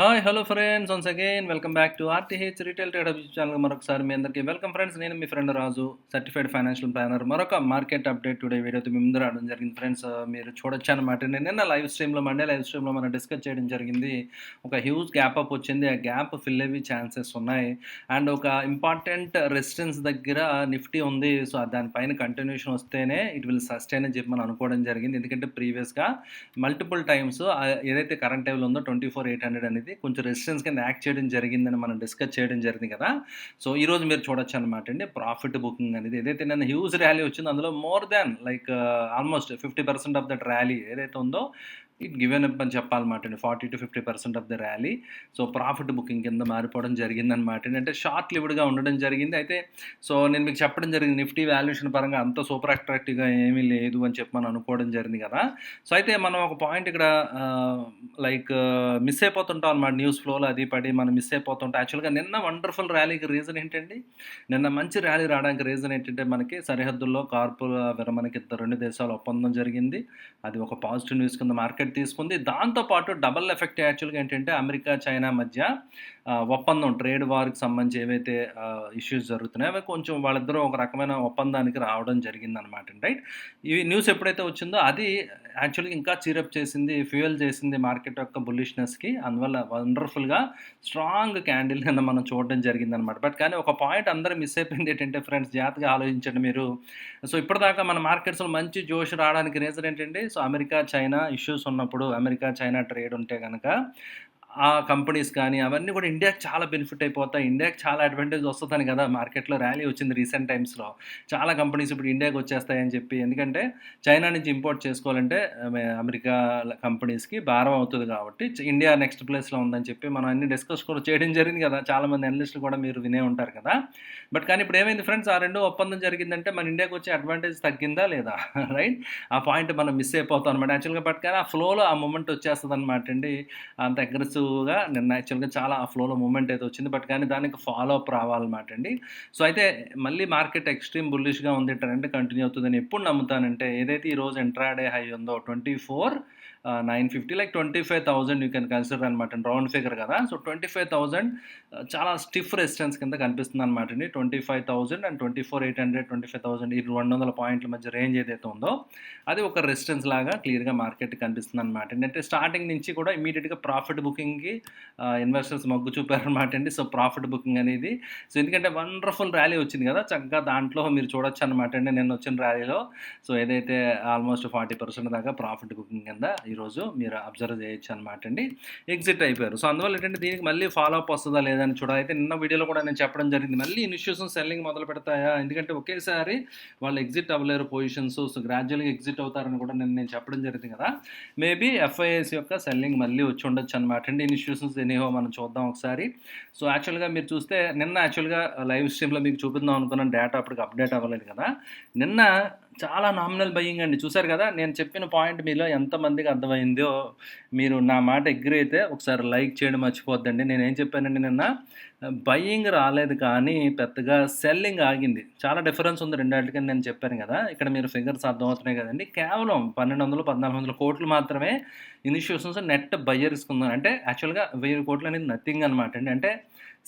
Hi hello friends once again welcome back to RTH retail trader YouTube channel. మరొకసారి మీ అందరికీ welcome friends. నేను మీ friend రాజు, certified financial planner. మరొక market update today వీడియోతో మీ ముందు రావడం జరిగింది ఫ్రెండ్స్. మీరు చూడొచ్చు అనమాట. నిన్న లైవ్ స్ట్రీమ్లో మండే లైవ్ స్ట్రీమ్లో మనం డిస్కస్ చేయడం జరిగింది. ఒక హ్యూజ్ గ్యాప్ అప్ వచ్చింది. ఆ గ్యాప్ ఫిల్ అయ్యే ఛాన్సెస్ ఉన్నాయి. అండ్ ఒక ఇంపార్టెంట్ రెసిస్టెన్స్ దగ్గర నిఫ్టీ ఉంది. సో దానిపైన కంటిన్యూషన్ వస్తేనే ఇట్ విల్ సస్టైన్ అని చెప్పి మనం అనుకోవడం జరిగింది. ఎందుకంటే ప్రీవియస్గా మల్టిపుల్ టైమ్స్ ఏదైతే కరెంట్ లెవెల్ ఉందో 24,800 అనేది కొంచెం రెసిస్టెన్స్ కింద యాక్ట్ చేయడం జరిగిందని మనం డిస్కస్ చేయడం జరిగింది కదా. సో ఈరోజు మీరు చూడొచ్చు అనమాట అండి. ప్రాఫిట్ బుకింగ్ అనేది ఏదైతే నిన్న హ్యూజ్ ర్యాలీ వచ్చిందో అందులో more than almost 50% of that rally ఏదైతే ఉందో ఇట్ గివెన్ అప్ అని చెప్పాలన్నమాట అండి. 40-50% of the rally so profit booking కింద మారిపోవడం జరిగిందనమాట అండి. అంటే షార్ట్ లివ్డ్గా ఉండడం జరిగింది. అయితే సో నేను మీకు చెప్పడం జరిగింది నిఫ్టీ వాల్యుయేషన్ పరంగా అంత సూపర్ అట్రాక్టివ్గా ఏమీ లేదు అని చెప్పి మనం అనుకోవడం జరిగింది కదా. సో అయితే మనం ఒక పాయింట్ ఇక్కడ మిస్ అయిపోతుంటాం అనమాట. న్యూస్ ఫ్లోలో అది పడి మనం మిస్ అయిపోతుంటాం. యాక్చువల్గా నిన్న వండర్ఫుల్ ర్యాలీకి రీజన్ ఏంటండి, నిన్న మంచి ర్యాలీ రావడానికి రీజన్ ఏంటంటే మనకి సరిహద్దుల్లో కార్పుల విరమణకి రెండు దేశాల ఒప్పందం జరిగింది. అది ఒక పాజిటివ్ న్యూస్ కింద మార్కెట్ తీసుకుంది. దాంతోపాటు డబల్ ఎఫెక్ట్ యాక్చువల్గా ఏంటంటే అమెరికా చైనా మధ్య ఒప్పందం ట్రేడ్ వార్కి సంబంధించి ఏవైతే ఇష్యూస్ జరుగుతున్నాయో అవి కొంచెం వాళ్ళిద్దరూ ఒక రకమైన ఒప్పందానికి రావడం జరిగింది అనమాట. రైట్, ఈ న్యూస్ ఎప్పుడైతే వచ్చిందో అది యాక్చువల్గా ఇంకా చీరప్ చేసింది, ఫ్యూయల్ చేసింది మార్కెట్ యొక్క బుల్లిష్నెస్కి. అందువల్ల వండర్ఫుల్గా స్ట్రాంగ్ క్యాండిల్ నిన్న మనం చూడడం జరిగిందనమాట. బట్ కానీ ఒక పాయింట్ అందరూ మిస్ అయిపోయింది ఏంటంటే ఫ్రెండ్స్, జాగ్రత్తగా ఆలోచించండి మీరు. సో ఇప్పటిదాకా మన మార్కెట్స్లో మంచి జోష్ రావడానికి రీజన్ ఏంటంటే, సో అమెరికా చైనా ఇష్యూస్ ఉన్నప్పుడు, అమెరికా చైనా ట్రేడ్ ఉంటే కనుక ఆ కంపెనీస్ కానీ అవన్నీ కూడా ఇండియాకి చాలా బెనిఫిట్ అయిపోతాయి, ఇండియాకి చాలా అడ్వాంటేజ్ వస్తుందని కదా మార్కెట్లో ర్యాలీ వచ్చింది రీసెంట్ టైమ్స్లో. చాలా కంపెనీస్ ఇప్పుడు ఇండియాకి వచ్చేస్తాయని చెప్పి, ఎందుకంటే చైనా నుంచి ఇంపోర్ట్ చేసుకోవాలంటే అమెరికా కంపెనీస్కి భారం అవుతుంది కాబట్టి ఇండియా నెక్స్ట్ ప్లేస్లో ఉందని చెప్పి మనం అన్ని డిస్కస్ కూడా చేయడం జరిగింది కదా. చాలామంది అనలిస్టులు కూడా మీరు వినే ఉంటారు కదా. బట్ కానీ ఇప్పుడు ఏమైంది ఫ్రెండ్స్, ఆ రెండు ఒప్పందం జరిగిందంటే మన ఇండియాకి వచ్చే అడ్వాంటేజ్ తగ్గిందా లేదా? రైట్, ఆ పాయింట్ మనం మిస్ అయిపోతాం అనమాట యాక్చువల్గా. బట్ కానీ ఆ ఫ్లోలో ఆ మూమెంట్ వచ్చేస్తుంది అనమాట అండి. అంత అగ్రెసివ్గా నిన్న యాక్చువల్గా చాలా ఆ ఫ్లోలో మూమెంట్ అయితే వచ్చింది. బట్ కానీ దానికి ఫాలో అప్ రావాలన్నమాట అండి. సో అయితే మళ్ళీ మార్కెట్ ఎక్స్ట్రీమ్ బుల్లిష్గా ఉంది, ట్రెండ్ కంటిన్యూ అవుతుందని ఎప్పుడు నమ్ముతానంటే, ఏదైతే ఈరోజు ఇంట్రాడే హై ఉందో 24,950 25,000 యూ కెన్ కన్సిడర్ అనమాట, రౌండ్ ఫిగర్ కదా. సో 25,000 చాలా స్టిఫ్ రెసిస్టెన్స్ కింద కనిపిస్తుంది అనమాట అండి. 25,000 అండ్ 24,800 25,000 ఈ 200 పాయింట్ల మధ్య రేంజ్ ఏదైతే ఉందో అది ఒక రెసిస్టెన్స్ లాగా క్లియర్గా మార్కెట్ కనిపిస్తుంది అనమాట. అంటే స్టార్టింగ్ నుంచి కూడా ఇమీడియట్గా ప్రాఫిట్ బుకింగ్కి ఇన్వెస్టర్స్ మొగ్గు చూపారనమాట అండి. సో ప్రాఫిట్ బుకింగ్ అనేది, సో ఎందుకంటే వండర్ఫుల్ ర్యాలీ వచ్చింది కదా, చక్కగా దాంట్లో మీరు చూడొచ్చు అనమాట అండి. నిన్న వచ్చిన ర్యాలీలో సో ఏదైతే ఆల్మోస్ట్ 40% దాకా ప్రాఫిట్ బుకింగ్ కింద ఈరోజు మీరు అబ్జర్వ్ చేయొచ్చు అనమాట అండి. ఎగ్జిట్ అయిపోయారు. సో అందువల్ల ఏంటంటే దీనికి మళ్ళీ ఫాలో అప్ వస్తుందా లేదా అని చూడాలి. అయితే నిన్న వీడియోలో కూడా నేను చెప్పడం జరిగింది, మళ్ళీ ఇన్స్టిట్యూషన్ సెల్లింగ్ మొదలు పెడతాయా, ఎందుకంటే ఒకేసారి వాళ్ళు ఎగ్జిట్ అవ్వలేరు పొజిషన్స్, సో గ్రాడ్యువల్గా ఎగ్జిట్ అవుతారని కూడా నేను చెప్పడం జరిగింది కదా. మేబీ ఎఫ్ఐఎస్ యొక్క సెల్లింగ్ మళ్ళీ వచ్చి ఉండొచ్చు అనమాట అండి. ఇన్స్టిట్యూషన్స్ ఎనీహో మనం చూద్దాం ఒకసారి. సో యాక్చువల్గా మీరు చూస్తే నిన్న యాక్చువల్గా లైవ్ స్ట్రీమ్లో మీకు చూపిద్దాం అనుకున్న డేటా అప్పటికి అప్డేట్ అవ్వలేదు కదా. నిన్న చాలా నామినల్ బయింగ్ అండి, చూసారు కదా. నేను చెప్పిన పాయింట్ మీలో ఎంతమందికి అర్థమైందో, మీరు నా మాట అగ్రీ అయితే ఒకసారి లైక్ చేయడం మర్చిపోద్దండి. నేనేం చెప్పానండి, నిన్న బయింగ్ రాలేదు కానీ పెద్దగా సెల్లింగ్ ఆగింది. చాలా డిఫరెన్స్ ఉంది రెండాటికి నేను చెప్పాను కదా. ఇక్కడ మీరు ఫిగర్స్ అర్థమవుతున్నాయి కదండి. కేవలం 1,200-1,400 కోట్లు మాత్రమే ఇన్స్టిట్యూషన్స్ నెట్ బయ్యర్స్కి ఉందని, అంటే యాక్చువల్గా 1,000 కోట్లు అనేది నథింగ్ అనమాట అండి. అంటే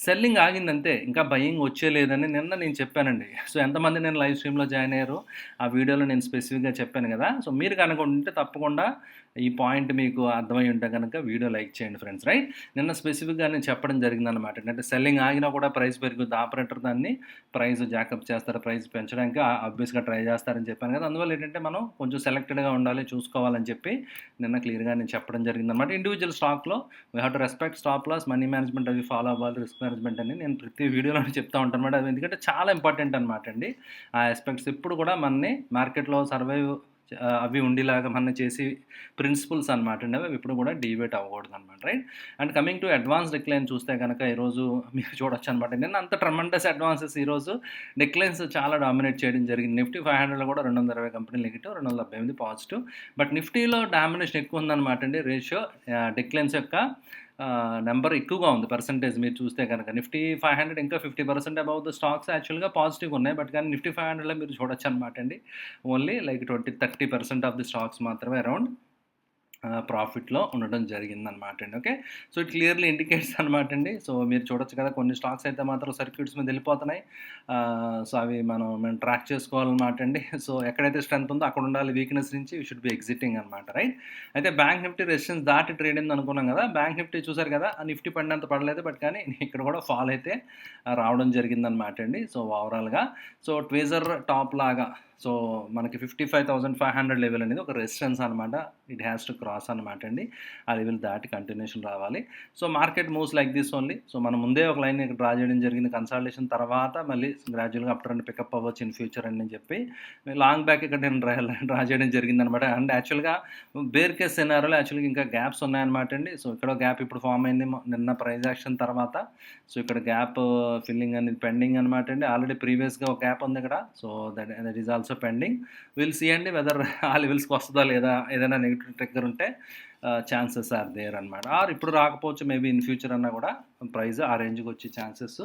సెల్లింగ్ ఆగిందంతే, ఇంకా బయింగ్ వచ్చేలేదని నిన్న నేను చెప్పానండి. సో ఎంతమంది నేను లైవ్ స్ట్రీమ్లో జాయిన్ అయ్యారు, ఆ వీడియోలో నేను స్పెసిఫిక్గా చెప్పాను కదా. సో మీరు కనుక ఉంటే తప్పకుండా ఈ పాయింట్ మీకు అర్థమై ఉంటే కనుక వీడియో లైక్ చేయండి ఫ్రెండ్స్. రైట్, నిన్న స్పెసిఫిక్గా నేను చెప్పడం జరిగిందనమాట. అంటే సెల్లింగ్ ఆగినా కూడా ప్రైస్ పెరుగుద్ది, ఆపరేటర్ దాన్ని ప్రైస్ జాకప్ చేస్తారు, ప్రైస్ పెంచడానికి ఆబ్వియస్గా ట్రై చేస్తారని చెప్పాను కదా. అందువల్ల ఏంటంటే మనం కొంచెం సెలెక్టెడ్గా ఉండాలి, చూసుకోవాలని చెప్పి నిన్న క్లియర్గా నేను చెప్పడం జరిగిందనమాట. ఇండివిజువల్ స్టాక్లో we have to respect stop loss, money management అవి ఫాలో అవ్వాలి, రిస్క్ మేనేజ్మెంట్ అని నేను ప్రతి వీడియోలో చెప్తా ఉంటాను అనమాట. అది ఎందుకంటే చాలా ఇంపార్టెంట్ అనమాట అండి. ఆ ఆస్పెక్ట్స్ ఎప్పుడు కూడా మనని మార్కెట్లో సర్వైవ్ అవి ఉండేలాగా మన చేసి ప్రిన్సిపల్స్ అనమాట అండి. అవి ఇప్పుడు కూడా డీవేట్ అవ్వకూడదు అనమాట. Right, and coming to advance decline చూస్తే కనుక ఈరోజు మీరు చూడొచ్చు అనమాట. నిన్న అంత ట్రమండస్ అడ్వాన్సెస్, ఈరోజు డిక్లైన్స్ చాలా డామినేట్ చేయడం జరిగింది. నిఫ్టీ 500లో కూడా 220 కంపెనీలు నెగిటివ్, 278 పాజిటివ్. బట్ నిఫ్టీలో డామినేషన్ ఎక్కువ ఉందన్నమాట అండి. రేషియో డిక్లైన్స్ యొక్క నెంబర్ ఎక్కువగా ఉంది పర్సంటేజ్. మీరు చూస్తే కనుక నిఫ్టీ 500 ఇంకా 50% అబౌవ్ ద స్టాక్స్ యాక్చువల్గా పాజిటివ్గా ఉన్నాయి. బట్ కానీ నిఫ్టీ 500లో మీరు చూడొచ్చు అనమాట అండి, ఓన్లీ 20-30% ఆఫ్ ది స్టాక్స్ మాత్రమే అరౌండ్ ప్రాఫిట్‌లో ఉండడం జరిగిందనమాట అండి. Okay. So, it clearly indicates అనమాట అండి. సో, మీరు చూడొచ్చు కదా! కొన్ని స్టాక్స్ అయితే మాత్రం సర్క్యూట్స్ మీదెళ్ళిపోతున్నాయి. సో, అవి మనం ట్రాక్ చేసుకోవాలనమాట అండి. సో, ఎక్కడైతే స్ట్రెంత్ ఉందో అక్కడ ఉండాలి. వీక్‌నెస్ నుంచి వి షుడ్ బి ఎగ్జిటింగ్ అనమాట. రైట్. అయితే బ్యాంక్ నిఫ్టీ రెసిస్టెన్స్ దాటి ట్రేడ్ అయింది అనుకున్నాం కదా! బ్యాంక్ నిఫ్టీ చూసారు కదా! ఆ నిఫ్టీ పడినంత పడలేదు. బట్ కానీ ఇక్కడ కూడా ఫాల్ అయితే రావడం జరిగిందనమాట అండి. సో, ఓవరాల్‌గా సో, ట్విజర్ టాప్ లాగా సో, మనకి 55,500 లెవెల్ అనేది ఒక రెసిస్టెన్స్ అనమాట. ఇట్ హ్యాస్ టు క్రాస్ అనమాట అండి. ఆ లెవెల్ దాటి కంటిన్యూషన్ రావాలి. So, market moves like this only. So, మనం ముందే ఒక లైన్ ఇక్కడ డ్రా చేయడం జరిగింది. కన్సాలిడేషన్ తర్వాత మళ్ళీ గ్రాడ్యువల్‌గా అప్ ట్రెండ్ పికప్ అవ్వచ్చు ఇన్ ఫ్యూచర్ అని చెప్పి లాంగ్ బ్యాక్ ఇక్కడ నేను డ్రా చేయడం జరిగిందనమాట. అండ్ యాక్చువల్‌గా బేర్ కేస్ సినారియోలో యాక్చువల్‌గా ఇంకా గ్యాప్స్ ఉన్నాయన్నమాట అండి. సో, ఇక్కడ గ్యాప్ ఇప్పుడు ఫార్మ్ అయింది నిన్న ప్రైస్ యాక్షన్ తర్వాత. సో, ఇక్కడ గ్యాప్ ఫిల్లింగ్ అనేది పెండింగ్ అనమాట అండి. ఆల్రెడీ ప్రీవియస్‌గా ఒక గ్యాప్ ఉంది ఇక్కడ. So, that is also pending. Will see అండి వెదర్ ఆ లెవెల్స్‌కి వస్తదా లేదా? ఏదైనా నెగెటివ్ ట్రిగ్గర్ ఉంటే ఛాన్సెస్ ఆర్ దేర్ అనమాట. ఆర్ ఇప్పుడు రాకపోవచ్చు మేబీ ఇన్ ఫ్యూచర్ అన్నా కూడా ప్రైస్ ఆ రేంజ్‌కి వచ్చే ఛాన్సెస్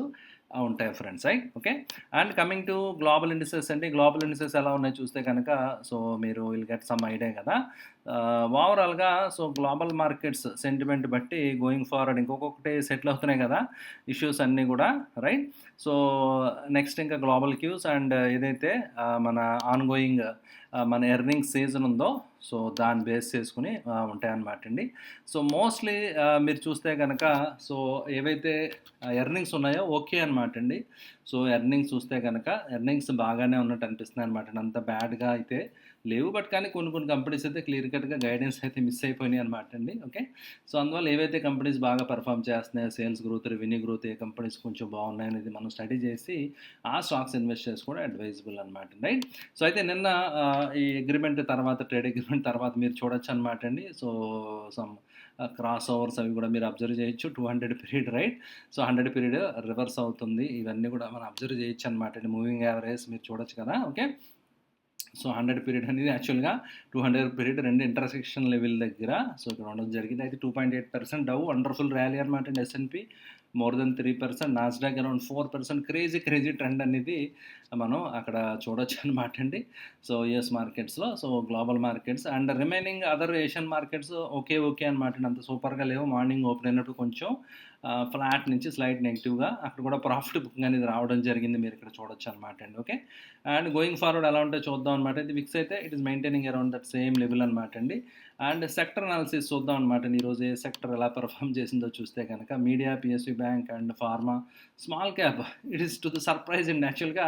ఉంటాయి friends. Right. Okay. And coming to global indices అండి. గ్లోబల్ ఇండిసెస్ ఎలా ఉన్నాయి చూస్తే కనుక సో, మీరు విల్ గెట్ సమ్ ఐడియా కదా! ఓవరాల్‌గా సో, గ్లోబల్ మార్కెట్స్ సెంటిమెంట్ బట్టి గోయింగ్ ఫార్వర్డ్ ఇంకొకటి సెటిల్ అవుతున్నాయి కదా! ఇష్యూస్ అన్నీ కూడా. రైట్. సో, నెక్స్ట్ ఇంకా గ్లోబల్ క్యూస్ అండ్ ఏదైతే మన ఆన్‌గోయింగ్ మన ఎర్నింగ్స్ సీజన్ ఉందో సో, దాన్ని బేస్ చేసుకొని ఉంటాయన్నమాట అండి. సో, మోస్ట్‌లీ మీరు చూస్తే గనక సో, ఏవైతే ఎర్నింగ్స్ ఉన్నాయో ఓకే అనమాట అండి. సో, ఎర్నింగ్స్ చూస్తే గనక ఎర్నింగ్స్ బాగానే ఉన్నట్టు అనిపిస్తున్నాయి అనమాట. అంత బ్యాడ్‌గా అయితే లేవు. బట్ కానీ కొన్ని కంపెనీస్ అయితే క్లియర్ కట్‌గా గైడెన్స్ అయితే మిస్ అయిపోయినాయి అనమాట అండి. ఓకే. సో, అందువల్ల ఏవైతే కంపెనీస్ బాగా పెర్ఫార్మ్ చేస్తున్నాయో సేల్స్ గ్రోత్, రెవెన్యూ గ్రోత్ ఏ కంపెనీస్ కొంచెం బాగున్నాయనేది మనం స్టడీ చేసి ఆ స్టాక్స్ ఇన్వెస్ట్ చేసుకోవడం అడ్వైజబుల్ అనమాట. రైట్. సో, అయితే నిన్న ఈ అగ్రీమెంట్ తర్వాత ట్రేడ్ అగ్రీమెంట్ తర్వాత మీరు చూడొచ్చు అనమాట అండి. సో, సమ్ క్రాస్ ఓవర్స్ అవి కూడా మీరు అబ్జర్వ్ చేయొచ్చు. 200 period right. So, 100 period reverse అవుతుంది. ఇవన్నీ కూడా మనం అబ్జర్వ్ చేయొచ్చు అనమాట అండి. మూవింగ్ యావరేజ్ మీరు చూడొచ్చు కదా! ఓకే. సో, 100 పీరియడ్ అనేది యాక్చువల్‌గా 200 పీరియడ్ 2 ఇంటర్సెక్షన్ లెవెల్ దగ్గర సో, ఇక్కడ ఉండడం జరిగింది. అయితే 2.8% డౌ వండర్‌ఫుల్ ర్యాలీ అనమాట అండి. S and P more than 3%, Nasdaq around 4% crazy trend అనేది మనం అక్కడ చూడొచ్చు అనమాట అండి. సో, యూఎస్ మార్కెట్స్‌లో so, global markets and remaining other Asian markets okay అనమాట అండి. అంత సూపర్‌గా లేవు. మార్నింగ్ ఓపెన్ అయినప్పుడు కొంచెం ఫ్లాట్ నుంచి స్లైట్ నెగెటివ్‌గా అక్కడ కూడా ప్రాఫిట్ బుకింగ్ అనేది రావడం జరిగింది. మీరు ఇక్కడ చూడొచ్చు అనమాట అండి. ఓకే. అండ్ గోయింగ్ ఫార్వర్డ్ ఎలా ఉంటే చూద్దాం అనమాట. ఇది విక్స్ అయితే it is maintaining around that same level అనమాట అండి. అండ్ సెక్టర్ అనాలిసిస్ చూద్దాం అనమాట. ఈరోజు ఏ సెక్టర్ ఎలా పెర్ఫార్మ్ చేసిందో చూస్తే కనుక media, PSU bank and pharma, small cap it is to the surprising యాక్చువల్‌గా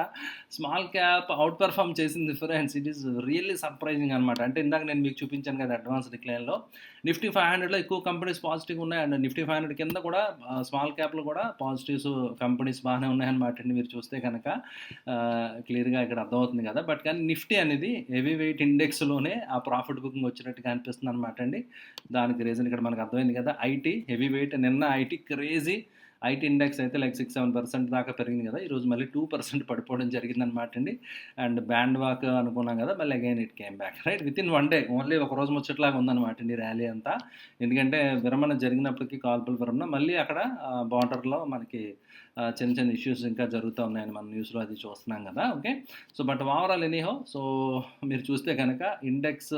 స్మాల్ క్యాప్ అవుట్ పెర్ఫార్మ్ చేసింది friends. It is really surprising అనమాట. అంటే ఇందాక నేను మీకు చూపించాను కదా అడ్వాన్స్ డిక్లైన్‌లో నిఫ్టీ 500లో ఎక్కువ కంపెనీస్ పాజిటివ్‌గా ఉన్నాయి. అండ్ నిఫ్టీ 500 కింద కూడా స్మాల్ క్యాప్‌లో కూడా పాజిటివ్స్ కంపెనీస్ బాగానే ఉన్నాయన్నమాట అండి. మీరు చూస్తే కనుక క్లియర్‌గా ఇక్కడ అర్థమవుతుంది కదా! బట్ కానీ నిఫ్టీ అనేది హెవీ వెయిట్ ఇండెక్స్‌లోనే ఆ ప్రాఫిట్ బుకింగ్ వచ్చినట్టుగా అనిపిస్తుంది అనమాట అండి. దానికి రీజన్ ఇక్కడ మనకు అర్థమైంది కదా! ఐటీ హెవీ వెయిట్ నిన్న ఐటీ క్రేజీ ఐటీ ఇండెక్స్ అయితే లైక్ 6-7% దాకా పెరిగింది కదా! ఈరోజు మళ్ళీ 2% పడిపోవడం జరిగిందనమాట అండి. అండ్ బ్యాండ్ వాక్ అనుకున్నాం కదా! మళ్ళీ again it came back right within 1 day only ఒక రోజు ముచ్చట్లాగా ఉందనమాట అండి ర్యాలీ అంతా. ఎందుకంటే విరమణ జరిగినప్పటికీ కాల్పుల విరమణ మళ్ళీ అక్కడ బార్డర్‌లో మనకి చిన్న ఇష్యూస్ ఇంకా జరుగుతూ ఉన్నాయని మనం న్యూస్‌లో అది చూస్తున్నాం కదా! Okay. So, but overall anyhow so, మీరు చూస్తే కనుక ఇండెక్స్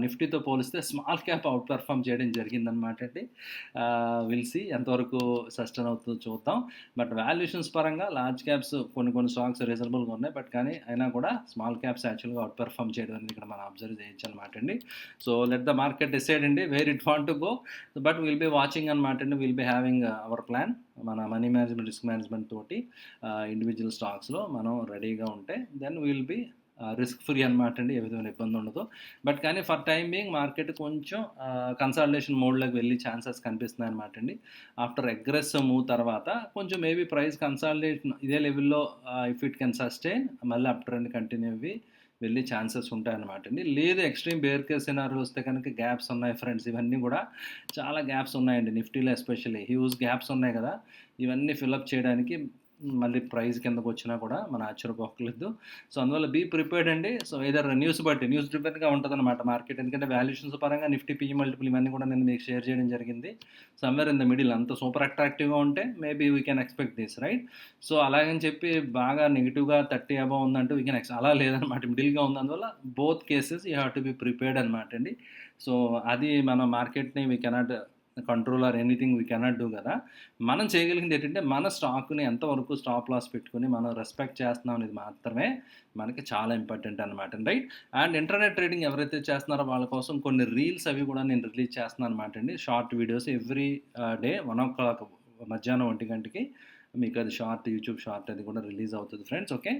నిఫ్టీతో పోలిస్తే స్మాల్ క్యాప్ అవుట్ పెర్ఫార్మ్ చేయడం జరిగిందనమాట అండి. విల్ సీ ఎంతవరకు సస్టైన్ అవుతుందో చూద్దాం. బట్ వాల్యుయేషన్స్ పరంగా లార్జ్ క్యాప్స్ కొన్ని స్టాక్స్ రీజనబుల్‌గా ఉన్నాయి. బట్ కానీ అయినా కూడా స్మాల్ క్యాప్స్ యాక్చువల్‌గా అవుట్ పెర్ఫార్మ్ చేయడం అనేది ఇక్కడ మనం అబ్జర్వ్ చేయొచ్చు అనమాట అండి. So, let the market decide అండి where it want to go. But will be watching అనమాట అండి. Will be having our plan. మన మనీ మేనేజ్మెంట్, రిస్క్ మేనేజ్మెంట్ తోటి ఇండివిడ్యువల్ స్టాక్స్‌లో మనం రెడీగా ఉంటే then will be risk free అనమాట అండి. ఏ విధమైన ఇబ్బంది ఉండదు. బట్ కానీ ఫర్ టైమ్ బీయింగ్ మార్కెట్ కొంచెం కన్సాలిడేషన్ మోడ్‌లోకి వెళ్ళే ఛాన్సెస్ కనిపిస్తున్నాయి అనమాట అండి. ఆఫ్టర్ అగ్రెసివ్ మూవ్ తర్వాత కొంచెం మేబీ ప్రైస్ కన్సాలిడేషన్ ఇదే లెవెల్‌లో ఇఫ్ ఇట్ కెన్ సస్టైన్ మళ్ళీ అప్ ట్రెండ్ కంటిన్యూ అవ్వి వెళ్ళే ఛాన్సెస్ ఉంటాయన్నమాట అండి. లేదు ఎక్స్‌ట్రీమ్ బేర్ కేస్ సినారియో వస్తే కనుక గ్యాప్స్ ఉన్నాయి ఫ్రెండ్స్. ఇవన్నీ కూడా చాలా గ్యాప్స్ ఉన్నాయండి. నిఫ్టీలో ఎస్పెషల్లీ హ్యూజ్ గ్యాప్స్ ఉన్నాయి కదా! ఇవన్నీ ఫిలప్ చేయడానికి మళ్ళీ ప్రైస్ కిందకొచ్చినా కూడా మనం ఆశ్చర్యపోక్కర్లేదు. సో, అందువల్ల బీ ప్రిపేర్డ్ అండి. సో, ఎయిదర్ న్యూస్ డ్రివెన్‌గా ఉంటదనమాట మార్కెట్. ఎందుకంటే వాల్యుయేషన్స్ పరంగా నిఫ్టీ పీఈ మల్టిపుల్ ఇవన్నీ కూడా నేను మీకు షేర్ చేయడం జరిగింది. సమ్‌వేర్ ఇన్ ద మిడిల్ అంత సూపర్ అట్రాక్టివ్‌గా ఉంటే maybe we can expect this right. So, అలాగని చెప్పి బాగా నెగెటివ్‌గా 30 అబోవ్ ఉందంటే వీ కెన్ అలా లేదనమాట. మిడిల్‌గా ఉంది. అందువల్ల both cases you have to be prepared అనమాట అండి. సో, అది మన మార్కెట్‌ని we cannot control or anything we cannot do గదా! మనం చేయగలిగింది ఏంటంటే, మన స్టాక్‌ని ఎంతవరకు స్టాప్ లాస్ పెట్టుకొని మనం రెస్పెక్ట్ చేస్తున్నాం అనేది మాత్రమే మనకి చాలా ఇంపార్టెంట్ అనమాట. రైట్? అండ్ ఇంటర్నెట్ ట్రేడింగ్ ఎవరైతే చేస్తున్నారో వాళ్ళ కోసం కొన్ని రీల్స్ అవి కూడా నేను రిలీజ్ చేస్తున్నాను అనమాట అండి. షార్ట్ వీడియోస్ ఎవ్రీ డే 1:00 మధ్యాహ్నం 1 మీకు అది షార్ట్ యూట్యూబ్ షార్ట్ అది కూడా రిలీజ్ అవుతుంది ఫ్రెండ్స్. ఓకే.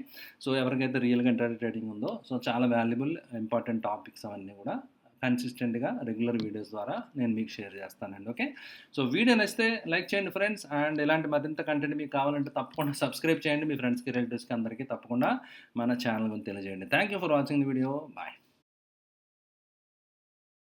సో, ఎవరికైతే రియల్‌గా ఇంటర్నెట్ ట్రేడింగ్ ఉందో సో, చాలా వాల్యుబుల్ ఇంపార్టెంట్ టాపిక్స్ అవన్నీ కూడా కన్సిస్టెంట్‌గా రెగ్యులర్ వీడియోస్ ద్వారా నేను మీకు షేర్ చేస్తానండి. ఓకే. సో, వీడియో నచ్చితే లైక్ చేయండి ఫ్రెండ్స్. అండ్ ఇలాంటి మరింత కంటెంట్ మీకు కావాలంటే తప్పకుండా సబ్స్క్రైబ్ చేయండి. మీ ఫ్రెండ్స్‌కి, రిలేటివ్స్‌కి అందరికీ తప్పకుండా మన ఛానల్ గురించి తెలియజేయండి. Thank you for watching the video. Bye.